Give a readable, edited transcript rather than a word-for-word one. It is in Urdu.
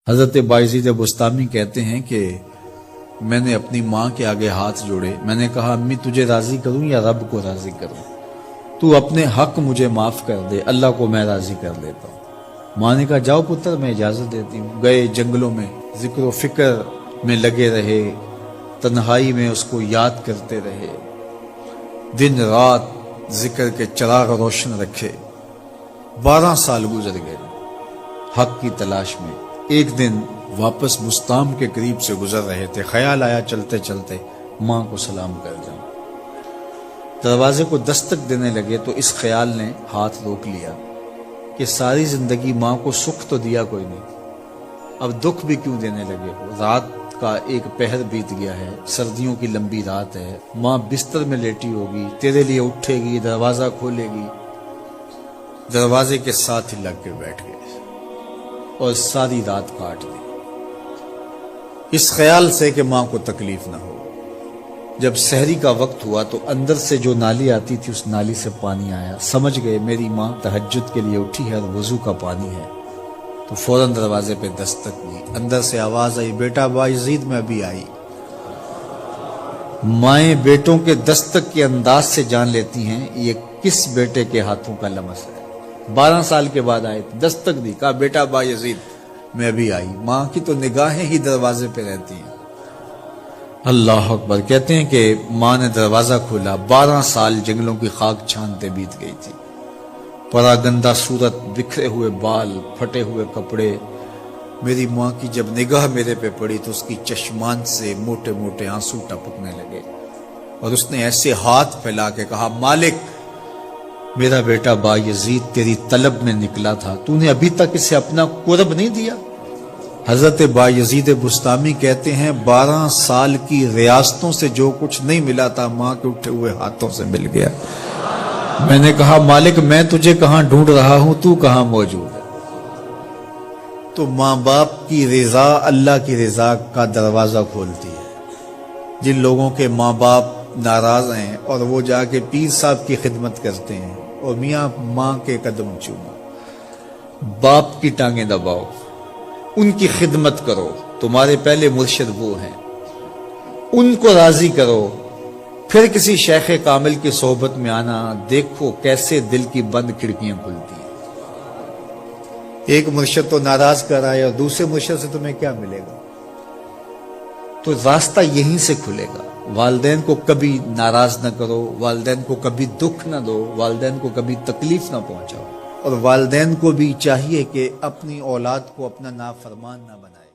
حضرت بایزید بستامی کہتے ہیں کہ میں نے اپنی ماں کے آگے ہاتھ جوڑے، میں نے کہا امی تجھے راضی کروں یا رب کو راضی کروں؟ تو اپنے حق مجھے معاف کر دے، اللہ کو میں راضی کر لیتا ہوں۔ ماں نے کہا جاؤ پتر میں اجازت دیتی ہوں۔ گئے جنگلوں میں ذکر و فکر میں لگے رہے، تنہائی میں اس کو یاد کرتے رہے، دن رات ذکر کے چراغ روشن رکھے۔ 12 سال گزر گئے حق کی تلاش میں۔ ایک دن واپس بستام کے قریب سے گزر رہے تھے، خیال آیا چلتے چلتے ماں کو سلام کر جاؤں۔ دروازے کو دستک دینے لگے تو اس خیال نے ہاتھ روک لیا کہ ساری زندگی ماں کو سکھ تو دیا کوئی نہیں، اب دکھ بھی کیوں دینے لگے ہو؟ رات کا ایک پہر بیت گیا ہے، سردیوں کی لمبی رات ہے، ماں بستر میں لیٹی ہوگی، تیرے لیے اٹھے گی، دروازہ کھولے گی۔ دروازے کے ساتھ ہی لگ کے بیٹھ گئے اور ساری رات کاٹ دی، اس خیال سے کہ ماں کو تکلیف نہ ہو۔ جب سحری کا وقت ہوا تو اندر سے جو نالی آتی تھی اس نالی سے پانی آیا، سمجھ گئے میری ماں تہجد کے لیے اٹھی ہے اور وضو کا پانی ہے، تو فوراً دروازے پہ دستک دی۔ اندر سے آواز آئی بیٹا بایزید میں ابھی آئی۔ مائیں بیٹوں کے دستک کے انداز سے جان لیتی ہیں یہ کس بیٹے کے ہاتھوں کا لمس ہے۔ 12 سال کے بعد آئے، دستک دی، کہا بیٹا بایزید میں ابھی آئی۔ ماں کی تو نگاہیں ہی دروازے پہ رہتی ہیں۔ اللہ اکبر۔ کہتے ہیں کہ ماں نے دروازہ کھولا، 12 سال جنگلوں کی خاک چھانتے بیت گئی تھی، پراگندہ صورت، بکھرے ہوئے بال، پھٹے ہوئے کپڑے۔ میری ماں کی جب نگاہ میرے پہ پڑی تو اس کی چشمان سے موٹے موٹے آنسو ٹپکنے لگے، اور اس نے ایسے ہاتھ پھیلا کے کہا مالک میرا بیٹا بایزید تیری طلب میں نکلا تھا، تو نے ابھی تک اسے اپنا قرب نہیں دیا۔ حضرت بایزید بستامی کہتے ہیں 12 سال کی ریاستوں سے جو کچھ نہیں ملا تھا ماں کے اٹھے ہوئے ہاتھوں سے مل گیا۔ میں نے کہا مالک میں تجھے کہاں ڈھونڈ رہا ہوں، تو کہاں موجود ہے؟ تو ماں باپ کی رضا اللہ کی رضا کا دروازہ کھولتی ہے۔ جن لوگوں کے ماں باپ ناراض ہیں اور وہ جا کے پیر صاحب کی خدمت کرتے ہیں اور میاں ماں کے قدم چومو، باپ کی ٹانگیں دباؤ، ان کی خدمت کرو، تمہارے پہلے مرشد وہ ہیں، ان کو راضی کرو، پھر کسی شیخ کامل کی صحبت میں آنا، دیکھو کیسے دل کی بند کھڑکیاں کھلتی ہیں۔ ایک مرشد تو ناراض کر رہا ہے اور دوسرے مرشد سے تمہیں کیا ملے گا؟ تو راستہ یہیں سے کھلے گا۔ والدین کو کبھی ناراض نہ کرو، والدین کو کبھی دکھ نہ دو، والدین کو کبھی تکلیف نہ پہنچاؤ، اور والدین کو بھی چاہیے کہ اپنی اولاد کو اپنا نافرمان نہ بنائے۔